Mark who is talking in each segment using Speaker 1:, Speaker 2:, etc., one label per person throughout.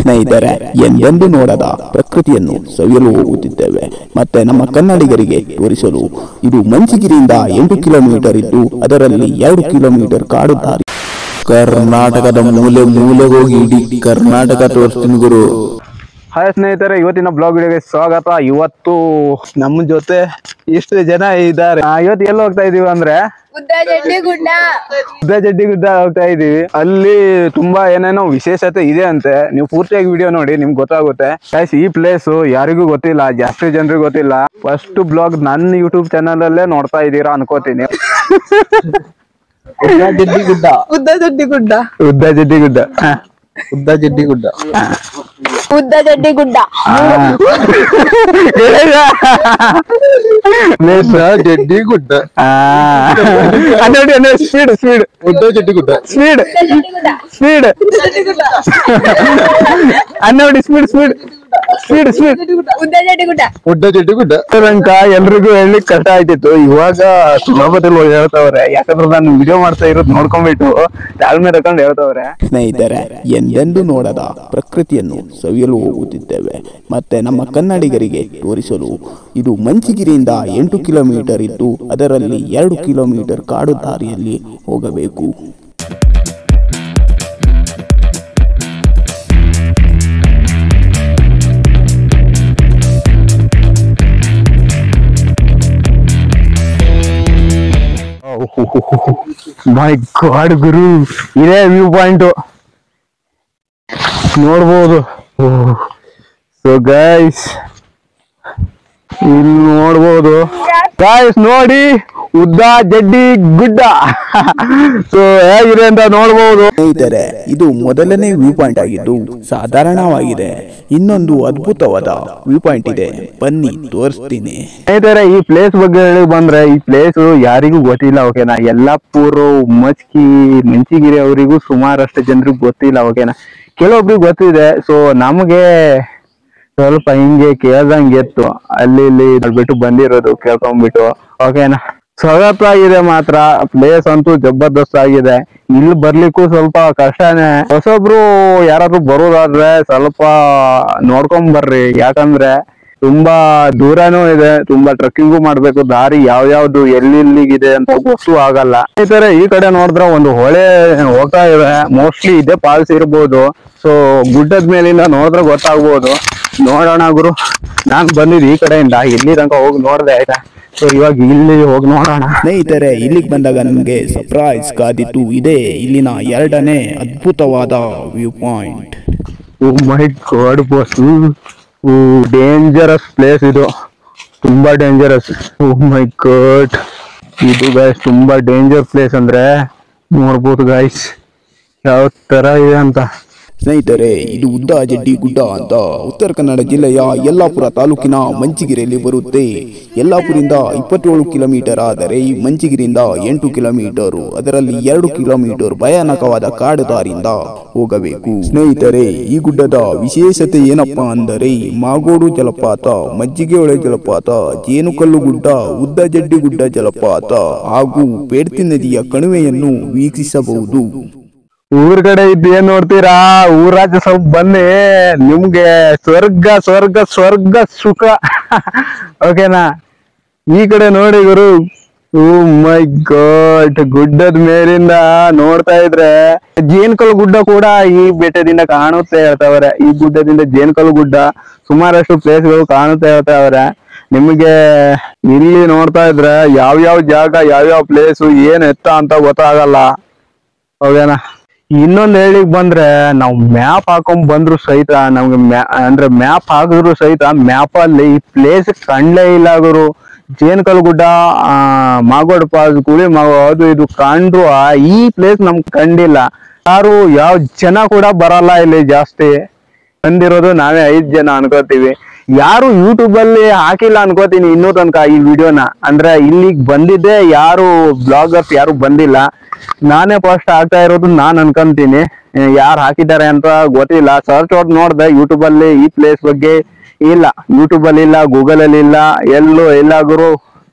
Speaker 1: ಸ್ನೇಹಿತರೆ, ಎಂದೆಂದೂ ನೋಡದ ಪ್ರಕೃತಿಯನ್ನು ಸವಿಯಲು ಹೋಗುತ್ತಿದ್ದೇವೆ. ಮತ್ತೆ ನಮ್ಮ ಕನ್ನಡಿಗರಿಗೆ ತೋರಿಸಲು ಇದು ಮಂಚಿಗಿರಿಯಿಂದ 8 ಕಿಲೋಮೀಟರ್ ಇದ್ದು ಅದರಲ್ಲಿ 2 ಕಿಲೋಮೀಟರ್ ಕಾಡು ದಾರಿ. ಕರ್ನಾಟಕದ ಮೂಲೆ ಮೂಲೆ ಹೋಗಿ ಇಡೀ ಕರ್ನಾಟಕ ತೋರಿಸ್ತೀನಿ ಗುರು.
Speaker 2: ಹಾಯ್ ಸ್ನೇಹಿತರೆ, ಇವತ್ತಿನ ಬ್ಲಾಗ್ ವಿಡಿಯೋಗೆ ಸ್ವಾಗತ. ಇವತ್ತು ನಮ್ಮ ಜೊತೆ ಇಷ್ಟು ಜನ ಇದ್ದಾರೆ. ಇವತ್ತು ಎಲ್ಲಿ ಹೋಗ್ತಾ ಇದೀವಿ ಅಂದ್ರೆ
Speaker 3: ಉದ್ದಜಡ್ಡಿ
Speaker 2: ಗುಡ್ಡ ಹೋಗ್ತಾ ಇದೀವಿ. ಅಲ್ಲಿ ತುಂಬಾ ಏನೇನೋ ವಿಶೇಷತೆ ಇದೆ ಅಂತೆ. ನೀವು ಪೂರ್ತಿಯಾಗಿ ವಿಡಿಯೋ ನೋಡಿ, ನಿಮ್ಗೆ ಗೊತ್ತಾಗುತ್ತೆ. ಗೈಸ್, ಈ ಪ್ಲೇಸ್ ಯಾರಿಗೂ ಗೊತ್ತಿಲ್ಲ, ಜಾಸ್ತಿ ಜನರಿಗೂ ಗೊತ್ತಿಲ್ಲ. ಫಸ್ಟ್ ಬ್ಲಾಗ್ ನನ್ನ ಯೂಟ್ಯೂಬ್ ಚಾನಲ್ ಅಲ್ಲೇ ನೋಡ್ತಾ ಇದ್ದೀರಾ ಅನ್ಕೋತೀನಿ.
Speaker 3: ಉದ್ದಜಡ್ಡಿ ಗುಡ್ಡ
Speaker 2: ಎಲ್ರಿಗೂ ಹೇಳಲಿಕ್ಕೆ ಕಷ್ಟ ಆಯ್ತಿತ್ತು. ಇವಾಗ ಸುಲಭದಲ್ಲಿ ಹೇಳ್ತಾವ್ರೆ, ಯಾಕಂದ್ರೆ ನಾನು ವಿಡಿಯೋ ಮಾಡ್ತಾ ಇರೋದು ನೋಡ್ಕೊಂಡ್ಬಿಟ್ಟು ತಾಳ್ಮೆ ತಗೊಂಡು ಹೇಳ್ತಾವ್ರೆ.
Speaker 1: ಸ್ನೇಹಿತರೆ, ಎಂದೆಂದೂ ನೋಡದ ಪ್ರಕೃತಿಯನ್ನು ಸವಿಯಲು ಹೋಗುತ್ತಿದ್ದೇವೆ. ಮತ್ತೆ ನಮ್ಮ ಕನ್ನಡಿಗರಿಗೆ ತೋರಿಸಲು ಇದು ಮಂಚಿಗಿರಿಯಿಂದ 8 ಕಿಲೋಮೀಟರ್ ಇದ್ದು ಅದರಲ್ಲಿ 2 ಕಿಲೋಮೀಟರ್ ಕಾಡು ದಾರಿಯಲ್ಲಿ ಹೋಗಬೇಕು.
Speaker 2: ಮೈ ಗಾಡ್ ಗುರು, ಇದೇ ವ್ಯೂ ಪಾಯಿಂಟ್ ನೋಡ್ಬೋದು. ಸೊ ಗೈಸ್, ಇಲ್ಲಿ ನೋಡ್ಬೋದು. ಗೈಸ್ ನೋಡಿ, ಉದ್ದಜಡ್ಡಿ ಗುಡ್ಡ. ಸೊ ಹೇಗಿದೆ ಅಂತ ನೋಡ್ಬೋದು.
Speaker 1: ಸ್ನೇಹಿತರೆ, ಇದು ಮೊದಲನೇ ವ್ಯೂ ಪಾಯಿಂಟ್ ಆಗಿದ್ದು ಸಾಧಾರಣವಾಗಿದೆ. ಇನ್ನೊಂದು ಅದ್ಭುತವಾದ ವ್ಯೂ ಪಾಯಿಂಟ್ ಇದೆ, ಬನ್ನಿ ತೋರಿಸ್ತೀನಿ.
Speaker 2: ಸ್ನೇಹಿತರೆ, ಈ ಪ್ಲೇಸ್ ಬಗ್ಗೆ ಹೇಳಿ ಬಂದ್ರೆ, ಈ ಪ್ಲೇಸ್ ಯಾರಿಗೂ ಗೊತ್ತಿಲ್ಲ. ಓಕೆನಾ, ಯಲ್ಲಾಪುರ, ಉಮ್ಮಚ್ಕಿ, ಮಂಚಿಗಿರಿ ಅವರಿಗೂ ಸುಮಾರಷ್ಟು ಜನರಿಗೆ ಗೊತ್ತಿಲ್ಲ. ಓಕೆನಾ, ಕೆಲವೊಬ್ರಿಗೆ ಗೊತ್ತಿದೆ. ಸೊ ನಮಗೆ ಸ್ವಲ್ಪ ಹಿಂಗೆ ಕೇಳ್ದಂಗೆ ಇತ್ತು, ಅಲ್ಲಿ ಇಲ್ಲಿ ಬಿಟ್ಟು ಬಂದಿರೋದು ಕೇಳ್ಕೊಂಡ್ಬಿಟ್ಟು. ಓಕೆನಾ, ಸಗತ್ತಾಗಿದೆ ಮಾತ್ರ. ಪ್ಲೇಸ್ ಅಂತೂ ಜಬರ್ದಸ್ತ್ ಆಗಿದೆ. ಇಲ್ಲಿ ಬರ್ಲಿಕ್ಕೂ ಸ್ವಲ್ಪ ಕಷ್ಟನೇ. ಹೊಸೊಬ್ರು ಯಾರಾದ್ರೂ ಬರೋದಾದ್ರೆ ಸ್ವಲ್ಪ ನೋಡ್ಕೊಂಡ್ ಬರ್ರಿ, ಯಾಕಂದ್ರೆ ತುಂಬಾ ದೂರನೂ ಇದೆ, ತುಂಬಾ ಟ್ರೆಕ್ಕಿಂಗು ಮಾಡ್ಬೇಕು. ದಾರಿ ಯಾವ್ಯಾವ್ದು ಎಲ್ಲಿಗಿದೆ ಅಂತ ಗೊತ್ತೂ ಆಗಲ್ಲ. ಈ ಕಡೆ ನೋಡಿದ್ರೆ ಒಂದು ಹೊಳೆ ಹೋಗ್ತಾ ಇದೆ. ಮೋಸ್ಟ್ಲಿ ಇದೇ ಫಾಲ್ಸ್ ಇರ್ಬೋದು. ಸೊ ಗುಡ್ಡದ ಮೇಲಿಂದ ನೋಡಿದ್ರೆ ಗೊತ್ತಾಗ್ಬೋದು. ನೋಡೋಣ ಗುರು, ನಾನ್ ಬಂದಿದ್ದು ಈ ಕಡೆಯಿಂದ, ಇಲ್ಲಿ ತನಕ ಹೋಗಿ ನೋಡ್ದೆ. ಆಯ್ತಾ, ಸೊ ಇವಾಗ ಇಲ್ಲಿ ಹೋಗಿ ನೋಡೋಣ.
Speaker 1: ಸ್ನೇಹಿತರೆ, ಇಲ್ಲಿಗೆ ಬಂದಾಗ ನಮಗೆ ಸರ್ಪ್ರೈಸ್ ಕಾದಿತ್ತು. ಇದೆ ಇಲ್ಲಿನ 2ನೇ ಅದ್ಭುತವಾದ ವ್ಯೂ ಪಾಯಿಂಟ್.
Speaker 2: ಓ ಮೈ ಗಾಡ್ ಬಾಸ್, ಡೇಂಜರಸ್ ಪ್ಲೇಸ್ ಇದು, ತುಂಬಾ ಡೇಂಜರಸ್. ಓ ಮೈ ಗಾಡ್, ಇದು ಗೈಸ್ ತುಂಬಾ ಡೇಂಜರ್ ಪ್ಲೇಸ್. ಅಂದ್ರೆ ನೋಡ್ಬೋದು ಗೈಸ್ ಯಾವ ತರ ಇದೆ ಅಂತ.
Speaker 1: ಸ್ನೇಹಿತರೆ, ಇದು ಉದ್ದಜಡ್ಡಿ ಗುಡ್ಡ ಅಂತ ಉತ್ತರ ಕನ್ನಡ ಜಿಲ್ಲೆಯ ಯಲ್ಲಾಪುರ ತಾಲೂಕಿನ ಮಂಚಿಗಿರಿಯಲ್ಲಿ ಬರುತ್ತೆ. ಯಲ್ಲಾಪುರಿಂದ 27 ಕಿಲೋಮೀಟರ್ ಆದರೆ ಈ ಮಂಚಿಗಿರಿಯಿಂದ 8 ಕಿಲೋಮೀಟರ್, ಅದರಲ್ಲಿ 2 ಕಿಲೋಮೀಟರ್ ಭಯಾನಕವಾದ ಕಾಡು ದಾರಿಯಿಂದ ಹೋಗಬೇಕು. ಸ್ನೇಹಿತರೆ, ಈ ಗುಡ್ಡದ ವಿಶೇಷತೆ ಏನಪ್ಪಾ ಅಂದರೆ ಮಾಗೋಡು ಜಲಪಾತ, ಮಜ್ಜಿಗೆಹೊಳೆ ಜಲಪಾತ, ಜೇನುಕಲ್ಲು ಗುಡ್ಡ, ಉದ್ದಜಡ್ಡಿ ಗುಡ್ಡ ಜಲಪಾತ ಹಾಗೂ ಪೇಡ್ತಿ ನದಿಯ ಕಣಿವೆಯನ್ನು ವೀಕ್ಷಿಸಬಹುದು.
Speaker 2: ಊರ್ ಕಡೆ ಇದ್ದು ಏನ್ ನೋಡ್ತೀರಾ, ಊರಾಚೆ ಸ್ವಲ್ಪ ಬನ್ನಿ, ನಿಮ್ಗೆ ಸ್ವರ್ಗ ಸ್ವರ್ಗ ಸ್ವರ್ಗ ಸುಖ. ಓಕೆನಾ, ಈ ಕಡೆ ನೋಡಿ ಗುರು. ಓ ಮೈ ಗಾಡ್, ಗುಡ್ಡದ ಮೇಲಿಂದ ನೋಡ್ತಾ ಇದ್ರೆ ಜೇನ್ಕಲ್ ಗುಡ್ಡ ಕೂಡ ಈ ಬೆಟ್ಟದಿಂದ ಕಾಣುತ್ತೆ ಹೇಳ್ತಾವ್ರೆ. ಈ ಗುಡ್ಡದಿಂದ ಜೇನ್ಕಲ್ ಗುಡ್ಡ ಸುಮಾರಷ್ಟು ಪ್ಲೇಸ್ಗಳು ಕಾಣುತ್ತೆ ಹೇಳ್ತಾವ್ರೆ. ನಿಮಗೆ ಇಲ್ಲಿ ನೋಡ್ತಾ ಇದ್ರೆ ಯಾವ್ಯಾವ ಜಾಗ, ಯಾವ್ಯಾವ ಪ್ಲೇಸು ಏನ್ ಎತ್ತ ಅಂತ ಗೊತ್ತಾಗಲ್ಲ. ಓಕೆನಾ, ಇನ್ನೊಂದ್ ಹೇಳಿಕ್ ಬಂದ್ರೆ, ನಾವು ಮ್ಯಾಪ್ ಹಾಕೊಂಡ್ ಬಂದ್ರು ಸಹಿತ ನಮ್ಗೆ ಅಂದ್ರೆ ಮ್ಯಾಪ್ ಹಾಕಿದ್ರು ಸಹಿತ ಮ್ಯಾಪ್ ಅಲ್ಲಿ ಈ ಪ್ಲೇಸ್ ಕಂಡ್ಲೇ ಇಲ್ಲ ಗುರು. ಜೇನ್ಕಲ್ ಗುಡ್ಡ, ಮಾಗೋಡ್ ಫಾಲ್ಸ್, ಗುಳಿ ಅದು ಇದು ಕಂಡ್ರು ಈ ಪ್ಲೇಸ್ ನಮ್ಗೆ ಕಂಡಿಲ್ಲ. ಯಾರು ಯಾವ ಜನ ಕೂಡ ಬರಲ್ಲ ಇಲ್ಲಿ. ಜಾಸ್ತಿ ಬಂದಿರೋದು ನಾವೇ 5 ಜನ ಅನ್ಕೋತೀವಿ. ಯಾರು ಯೂಟ್ಯೂಬ್ ಅಲ್ಲಿ ಹಾಕಿಲ್ಲ ಅನ್ಕೋತೀನಿ ಇನ್ನೂ ತನಕ ಈ ವಿಡಿಯೋನ. ಅಂದ್ರೆ ಇಲ್ಲಿಗೆ ಬಂದಿದ್ದೆ ಯಾರು ಬ್ಲಾಗರ್ಸ್ ಯಾರು ಬಂದಿಲ್ಲ. ನಾನೇ ಫಸ್ಟ್ ಆಗ್ತಾ ಇರೋದು ನಾನ್ ಅನ್ಕೊಂತೀನಿ. ಯಾರು ಹಾಕಿದ್ದಾರೆ ಅಂತ ಗೊತ್ತಿಲ್ಲ. ಸರ್ಚ್ ಹೊಡ್ ನೋಡ್ದೆ ಯೂಟ್ಯೂಬ್ ಅಲ್ಲಿ ಈ ಪ್ಲೇಸ್ ಬಗ್ಗೆ ಇಲ್ಲ, ಯೂಟ್ಯೂಬ್ ಅಲ್ಲಿ ಇಲ್ಲ, ಗೂಗಲ್ ಅಲ್ಲಿ ಇಲ್ಲ, ಎಲ್ಲೂ ಇಲ್ಲ ಗುರು.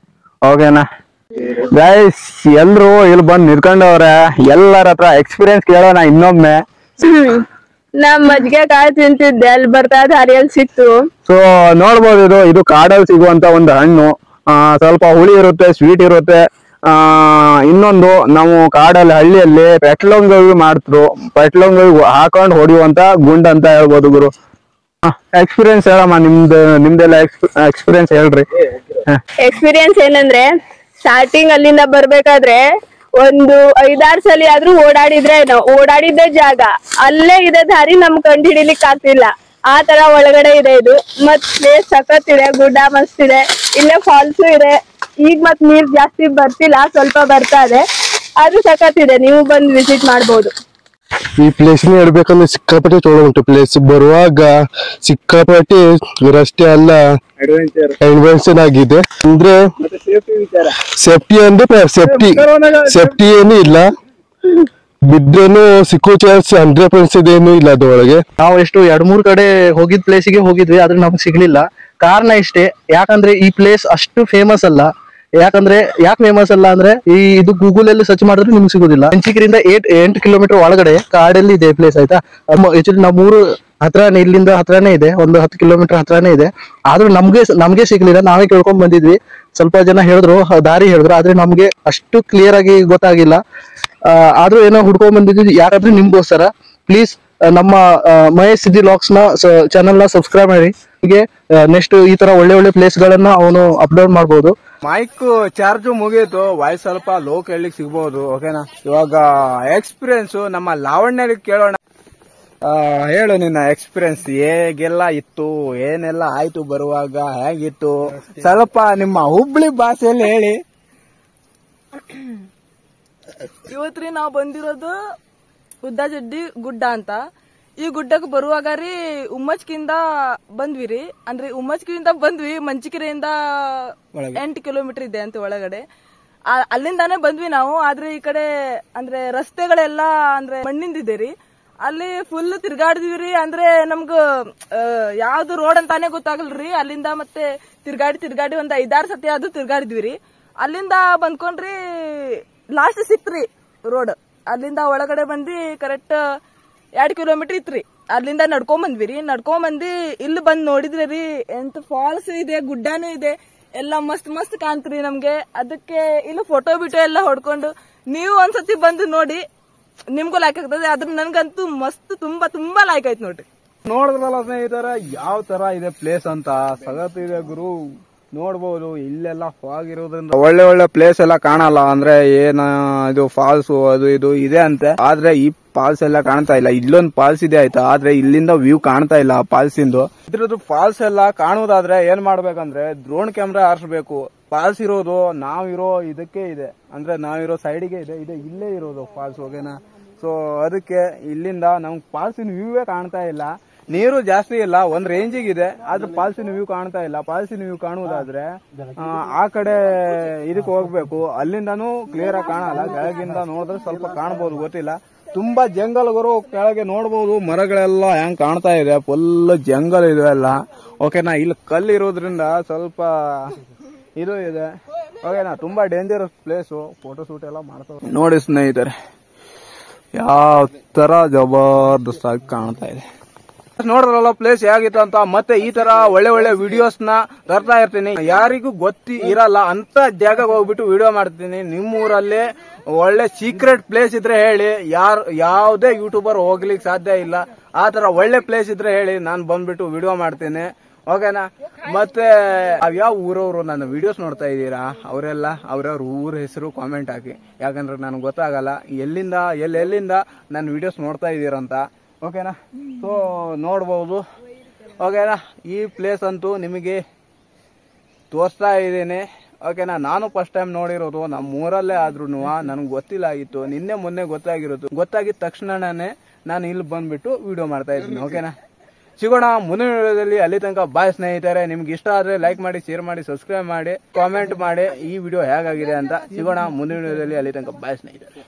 Speaker 2: ಓಕೆನಾ ಗೈಸ್, ಎಲ್ರು ಇಲ್ಲಿ ಬಂದು ನಿಂತ್ಕೊಂಡವ್ರೆ. ಎಲ್ಲರ ಹತ್ರ ಎಕ್ಸ್ಪೀರಿಯನ್ಸ್ ಕೇಳೋಣ ಇನ್ನೊಮ್ಮೆ.
Speaker 3: ನಮ್ ಮಜ್ಜಿಗೆ ಕಾಳು ತಿಂತಿದ್ದೆ, ಅಲ್ಲಿ ಬರ್ತಾ ದಾರಿಯಲ್ಲಿ ಸಿಕ್ತು.
Speaker 2: ಸೊ ನೋಡ್ಬೋದು ಇದು ಕಾಡಲ್ಲಿ ಸಿಗುವಂತ ಒಂದು ಹಣ್ಣು. ಸ್ವಲ್ಪ ಹುಳಿ ಇರುತ್ತೆ, ಸ್ವೀಟ್ ಇರುತ್ತೆ. ಇನ್ನೊಂದು ನಾವು ಕಾಡಲ್ಲಿ ಹಳ್ಳಿಯಲ್ಲಿ ಪೆಟ್ಲೊಂಗವಿ ಮಾಡ್ತರು. ಪೆಟ್ಲೊಂಗವಿ ಹಾಕೊಂಡು ಹೊಡಿಯುವಂತ ಗುಂಡ್ ಅಂತ ಹೇಳ್ಬೋದು ಗುರು. ಎಕ್ಸ್ಪೀರಿಯನ್ಸ್ ಹೇಳಮ್ಮ, ನಿಮ್ದೆಲ್ಲ ಎಕ್ಸ್ಪೀರಿಯನ್ಸ್ ಹೇಳ್ರಿ.
Speaker 3: ಎಕ್ಸ್ಪೀರಿಯನ್ಸ್ ಏನಂದ್ರೆ, ಸ್ಟಾರ್ಟಿಂಗ್ ಅಲ್ಲಿಂದ ಬರ್ಬೇಕಾದ್ರೆ ಒಂದು 5-6 ಸಲ ಆದ್ರೂ ಓಡಾಡಿದ್ದೇ ಜಾಗ ಅಲ್ಲೇ ಇದೆ ದಾರಿ, ನಮ್ ಕಂಡು ಹಿಡಿಲಿಕ್ ಆಗ್ತಿಲ್ಲ. ಆ ತರ ಒಳಗಡೆ ಇದೆ ಇದು. ಮತ್ ಪ್ಲೇಸ್ ಸಖತ್ ಇದೆ, ಗುಡ್ಡ ಮಸ್ತ್ ಇದೆ, ಇಲ್ಲೇ ಫಾಲ್ಸು ಇದೆ. ಈಗ ಮತ್ ನೀರ್ ಜಾಸ್ತಿ ಬರ್ತಿಲ್ಲ, ಸ್ವಲ್ಪ ಬರ್ತಾ ಇದೆ, ಆದ್ರೂ ಸಖತ್ ಇದೆ. ನೀವು ಬಂದು ವಿಸಿಟ್ ಮಾಡ್ಬೋದು.
Speaker 4: ಈ ಪ್ಲೇಸ್ ನ ಹೇಳ್ಬೇಕಂದ್ರೆ ಸಿಕ್ಕಾಪಟ್ಟೆ ಚೋಳ ಉಂಟು. ಪ್ಲೇಸ್ ಬರುವಾಗ ಸಿಕ್ಕಾಪಟ್ಟೆ ರಸ್ತೆ ಎಲ್ಲ ಅಡ್ವೆಂಚರ್ ಆಗಿದೆ. ಅಂದ್ರೆ ಸೇಫ್ಟಿ ಅಂದ್ರೆ ಸೇಫ್ಟಿ ಏನು ಇಲ್ಲ, ಬಿದ್ರೇನು ಸಿಕ್ಕೋ ಚಾನ್ಸ್ 100% ಏನು ಇಲ್ಲ ಅದ್ರೊಳಗೆ.
Speaker 5: ನಾವು ಎಷ್ಟು 2-3 ಕಡೆ ಹೋಗಿದ್ ಪ್ಲೇಸಿಗೆ ಹೋಗಿದ್ವಿ, ಆದ್ರೆ ನಮ್ಗೆ ಸಿಗ್ಲಿಲ್ಲ. ಕಾರಣ ಇಷ್ಟೇ, ಯಾಕಂದ್ರೆ ಈ ಪ್ಲೇಸ್ ಅಷ್ಟು ಫೇಮಸ್ ಅಲ್ಲ. ಯಾಕೆ ಫೇಮಸ್ ಅಲ್ಲ ಅಂದ್ರೆ, ಇದು ಗೂಗಲ್ ಅಲ್ಲಿ ಸರ್ಚ್ ಮಾಡಿದ್ರೆ ನಿಮ್ಗೆ ಸಿಗೋದಿಲ್ಲ. ಮಂಚಿಕೇರಿಯಿಂದ 8 ಕಿಲೋಮೀಟರ್ ಒಳಗಡೆ ಕಾಡಲ್ಲಿ ಇದೆ ಪ್ಲೇಸ್, ಆಯ್ತಾ. ಆಕ್ಚುಲಿ ನಮ್ಮೂರು ಹತ್ರನೇ, ಇಲ್ಲಿಂದ ಹತ್ರನೇ ಇದೆ, ಒಂದು 10 ಕಿಲೋಮೀಟರ್ ಹತ್ರನೇ ಇದೆ. ಆದ್ರೂ ನಮ್ಗೆ ಸಿಗ್ಲಿಲ್ಲ. ನಾವೇ ಕೇಳ್ಕೊಂಡ್ ಬಂದಿದ್ವಿ. ಸ್ವಲ್ಪ ಜನ ಹೇಳಿದ್ರು, ದಾರಿ ಹೇಳಿದ್ರು, ಆದ್ರೆ ನಮ್ಗೆ ಅಷ್ಟು ಕ್ಲಿಯರ್ ಆಗಿ ಗೊತ್ತಾಗಿಲ್ಲ. ಆದ್ರೂ ಏನೋ ಹುಡ್ಕೊಂಡ್ ಬಂದಿದ್ವಿ. ಯಾರಾದ್ರೂ ನಿಮ್ಗೋಸ್ಕರ ಪ್ಲೀಸ್ ನಮ್ಮ ಮಹೇಶ್ ಸಿದ್ದಿ ಲಾಗ್ಸ್ ನ ಚಾನೆಲ್ ನ ಸಬ್ಸ್ಕ್ರೈಬ್ ಮಾಡಿ. ಹೀಗೆ ನೆಕ್ಸ್ಟ್ ಈ ತರ ಒಳ್ಳೆ ಪ್ಲೇಸ್ ಗಳನ್ನ ಅವನು ಅಪ್ಲೋಡ್ ಮಾಡ್ಬೋದು.
Speaker 1: ಮೈಕ್ ಚಾರ್ಜ್ ಮುಗೀತು, ವಾಯ್ಸ್ ಸ್ವಲ್ಪ ಲೋ ಕೇಳಲಿಕ್ಕೆ ಸಿಗ್ಬಹುದು. ಓಕೆನಾ, ಇವಾಗ ಎಕ್ಸ್ಪೀರಿಯನ್ಸ್ ನಮ್ಮ ಲಾವಣ್ಯ ಕೇಳೋಣ. ಹೇಳು ನಿನ್ನ ಎಕ್ಸ್ಪೀರಿಯನ್ಸ್, ಹೇಗೆಲ್ಲ ಇತ್ತು, ಏನೆಲ್ಲ ಆಯ್ತು, ಬರುವಾಗ ಹೇಗಿತ್ತು, ಸ್ವಲ್ಪ ನಿಮ್ಮ ಹುಬ್ಳಿ ಭಾಷೆಯಲ್ಲಿ ಹೇಳಿ.
Speaker 6: ಇವತ್ರಿ ನಾವು ಬಂದಿರೋದು ಉದ್ದಾಜಡ್ಡಿ ಗುಡ್ಡ ಅಂತ. ಈ ಗುಡ್ಡಕ್ಕೆ ಬರುವಾಗ ರೀ ಉಮ್ಮಚ್ಕಿಂದ ಬಂದ್ವಿ. ಅಂದ್ರೆ ಉಮ್ಮಚ್ಕಿಂದ ಬಂದ್ವಿ, ಮಂಚಿಕೆರೆಯಿಂದ 8 ಕಿಲೋಮೀಟರ್ ಇದೆ ಅಂತ ಒಳಗಡೆ. ಅಲ್ಲಿಂದಾನೇ ಬಂದ್ವಿ ನಾವು. ಆದ್ರೆ ಈ ಕಡೆ ಅಂದ್ರೆ ರಸ್ತೆಗಳೆಲ್ಲ ಅಂದ್ರೆ ಮಣ್ಣಿಂದಿದೆ ರೀ. ಅಲ್ಲಿ ಫುಲ್ ತಿರ್ಗಾಡಿದ್ವಿ. ಅಂದ್ರೆ ನಮ್ಗ ಯಾವ್ದು ರೋಡ್ ಅಂತಾನೆ ಗೊತ್ತಾಗಲ್ರಿ. ಅಲ್ಲಿಂದ ಮತ್ತೆ ತಿರ್ಗಾಡಿ ಒಂದ್ 5-6 ಸತಿ ಅದು ತಿರ್ಗಾಡಿದ್ವಿ. ಅಲ್ಲಿಂದ ಬಂದ್ಕೊಂಡ್ರಿ ಲಾಸ್ಟ್ ಸಿಕ್ತ್ರಿ ರೋಡ್. ಅಲ್ಲಿಂದ ಒಳಗಡೆ ಬಂದಿ ಕರೆಕ್ಟ್ 2 ಕಿಲೋಮೀಟರ್ ಇತ್ರಿ. ಅಲ್ಲಿಂದ ನಡ್ಕೊಂಡ್ ಬಂದಿ ಇಲ್ಲಿ ಬಂದ್ ನೋಡಿದ್ರಿ ರೀ, ಎಂತ ಫಾಲ್ಸ್ ಇದೆ, ಗುಡ್ಡನೂ ಇದೆ, ಎಲ್ಲ ಮಸ್ತ್ ಕಾಣ್ತ್ರಿ ನಮ್ಗೆ. ಅದಕ್ಕೆ ಇಲ್ಲಿ ಫೋಟೋ ಎಲ್ಲ ಹೊಡ್ಕೊಂಡು ನೀವು ಒಂದ್ಸತಿ ಬಂದು ನೋಡಿ, ನಿಮ್ಗೂ ಲೈಕ್ ಆಗ್ತದೆ. ಅದ್ರ ನನ್ಗಂತೂ ಮಸ್ತ್ ತುಂಬಾ ಲೈಕ್ ಆಯ್ತು ನೋಡ್ರಿ.
Speaker 1: ನೋಡಿದ್ರಲ್ಲ ಸ್ನೇಹಿತರ, ಯಾವ ತರ ಇದೆ ಪ್ಲೇಸ್ ಅಂತ, ಸಗತ್ ಇದೆ ಗುರು. ನೋಡ್ಬೋದು, ಇಲ್ಲೆಲ್ಲ ಫಾಗ್ ಇರೋದ್ರಿಂದ ಒಳ್ಳೆ ಪ್ಲೇಸ್ ಎಲ್ಲ ಕಾಣಲ್ಲ. ಅಂದ್ರೆ ಇದು ಫಾಲ್ಸ್ ಅದು ಇದು ಇದೆ ಅಂತೆ, ಆದ್ರೆ ಈ ಫಾಲ್ಸ್ ಎಲ್ಲ ಕಾಣ್ತಾ ಇಲ್ಲ. ಇಲ್ಲೊಂದು ಫಾಲ್ಸ್ ಇದೆ ಆಯ್ತಾ, ಆದ್ರೆ ಇಲ್ಲಿಂದ ವ್ಯೂ ಕಾಣ್ತಾ ಇಲ್ಲ ಆ ಫಾಲ್ಸ್ ಇಂದು. ಇದ್ರದ್ದು ಫಾಲ್ಸ್ ಎಲ್ಲ ಕಾಣುವುದಾದ್ರೆ ಏನ್ ಮಾಡ್ಬೇಕಂದ್ರೆ ಡ್ರೋನ್ ಕ್ಯಾಮ್ರಾ ಹಾರಿಸಬೇಕು. ಫಾಲ್ಸ್ ಇರೋದು ನಾವಿರೋ ಇದಕ್ಕೆ ಇದೆ, ಅಂದ್ರೆ ನಾವಿರೋ ಸೈಡ್ಗೆ ಇದೆ, ಇಲ್ಲೇ ಇರೋದು ಫಾಲ್ಸ್. ಓಕೆನಾ, ಸೊ ಅದಕ್ಕೆ ಇಲ್ಲಿಂದ ನಮ್ಗೆ ಫಾಲ್ಸಿನ ವ್ಯೂವೇ ಕಾಣ್ತಾ ಇಲ್ಲ. ನೀರು ಜಾಸ್ತಿ ಇಲ್ಲ, ಒಂದ್ ರೇಂಜಿಗೆ ಇದೆ, ಆದ್ರೆ ಫಾಲ್ಸಿನ ವ್ಯೂ ಕಾಣ್ತಾ ಇಲ್ಲ. ಫಾಲ್ಸಿನ ವ್ಯೂ ಕಾಣುವುದಾದ್ರೆ ಆ ಕಡೆ ಇದಕ್ಕೆ ಹೋಗ್ಬೇಕು, ಅಲ್ಲಿಂದಾನು ಕ್ಲಿಯರ್ ಆಗಿ ಕಾಣಲ್ಲ. ಕೆಳಗಿಂದ ನೋಡಿದ್ರೆ ಸ್ವಲ್ಪ ಕಾಣಬಹುದು, ಗೊತ್ತಿಲ್ಲ. ತುಂಬಾ ಜಂಗಲ್ಗಳು ಕೆಳಗೆ ನೋಡಬಹುದು, ಮರಗಳೆಲ್ಲ ಹೆಂಗ್ ಕಾಣ್ತಾ ಇದೆ, ಫುಲ್ ಜಂಗಲ್ ಇದೆ ಎಲ್ಲ. ಓಕೆನಾ, ಇಲ್ಲಿ ಕಲ್ಲು ಇರೋದ್ರಿಂದ ಸ್ವಲ್ಪ ಇದು ಇದೆ. ಓಕೆನಾ, ತುಂಬಾ ಡೇಂಜರಸ್ ಪ್ಲೇಸು. ಫೋಟೋ ಶೂಟ್ ಎಲ್ಲ ಮಾಡ್ತಾರೆ ನೋಡಿ ಸ್ನೇಹಿತರೆ, ಯಾವ ತರ ಜಬರ್ದಸ್ತ್ ಆಗಿ ಕಾಣ್ತಾ ಇದೆ. ನೋಡ್ರಲ್ಲ ಪ್ಲೇಸ್ ಹೇಗಿತ್ತು ಅಂತ. ಮತ್ತೆ ಈ ತರ ಒಳ್ಳೆ ವಿಡಿಯೋಸ್ ನ ತರ್ತಾ ಇರ್ತೀನಿ. ಯಾರಿಗೂ ಇರಲ್ಲ ಅಂತ ಜಾಗಕ್ಕೆ ಹೋಗ್ಬಿಟ್ಟು ವಿಡಿಯೋ ಮಾಡ್ತೀನಿ. ನಿಮ್ಮೂರಲ್ಲಿ ಒಳ್ಳೆ ಸೀಕ್ರೆಟ್ ಪ್ಲೇಸ್ ಇದ್ರೆ ಹೇಳಿ, ಯಾವುದೇ ಯೂಟ್ಯೂಬರ್ ಹೋಗ್ಲಿಕ್ಕೆ ಸಾಧ್ಯ ಇಲ್ಲ. ಆ ತರ ಒಳ್ಳೆ ಪ್ಲೇಸ್ ಇದ್ರೆ ಹೇಳಿ, ನಾನು ಬಂದ್ಬಿಟ್ಟು ವಿಡಿಯೋ ಮಾಡ್ತೀನಿ. ಓಕೆನಾ, ಮತ್ತೆ ಯಾವ ಊರವರು ನನ್ನ ವಿಡಿಯೋಸ್ ನೋಡ್ತಾ ಇದ್ದೀರಾ ಅವರೆಲ್ಲ ಅವ್ರವ್ರ ಊರ ಹೆಸರು ಕಾಮೆಂಟ್ ಹಾಕಿ, ಯಾಕಂದ್ರೆ ನನಗೆ ಗೊತ್ತಾಗಲ್ಲ ಎಲ್ಲಿಂದ ನನ್ನ ವಿಡಿಯೋಸ್ ನೋಡ್ತಾ ಇದ್ದೀರಂತ. ಓಕೆನಾ, ಸೊ ನೋಡ್ಬೋದು. ಓಕೆನಾ, ಈ ಪ್ಲೇಸ್ ಅಂತೂ ನಿಮಗೆ ತೋರಿಸ್ತಾ ಇದ್ದೀನಿ. ಓಕೆನಾ, ನಾನು ಫಸ್ಟ್ ಟೈಮ್ ನೋಡಿರೋದು ನಮ್ಮ ಊರಲ್ಲೇ ಆದ್ರೂ ನನಗೆ ಗೊತ್ತಿಲ್ಲ ಆಗಿತ್ತು. ನಿನ್ನೆ ಮೊನ್ನೆ ಗೊತ್ತಾಗಿದ್ದ ತಕ್ಷಣನೇ ನಾನು ಇಲ್ಲಿ ಬಂದ್ಬಿಟ್ಟು ವಿಡಿಯೋ ಮಾಡ್ತಾ ಇದ್ದೀನಿ. ಓಕೆನಾ, ಸಿಗೋಣ ಮುಂದಿನ ವಿಡಿಯೋದಲ್ಲಿ. ಅಲ್ಲಿ ತನಕ ಬಾಯ್ ಸ್ನೇಹಿತರೆ. ನಿಮ್ಗೆ ಇಷ್ಟ ಆದ್ರೆ ಲೈಕ್ ಮಾಡಿ, ಶೇರ್ ಮಾಡಿ, ಸಬ್ಸ್ಕ್ರೈಬ್ ಮಾಡಿ, ಕಾಮೆಂಟ್ ಮಾಡಿ ಈ ವಿಡಿಯೋ ಹೇಗಾಗಿದೆ ಅಂತ. ಸಿಗೋಣ ಮುಂದಿನ ವಿಡಿಯೋದಲ್ಲಿ. ಅಲ್ಲಿ ತನಕ ಬಾಯ್ ಸ್ನೇಹಿತರೆ.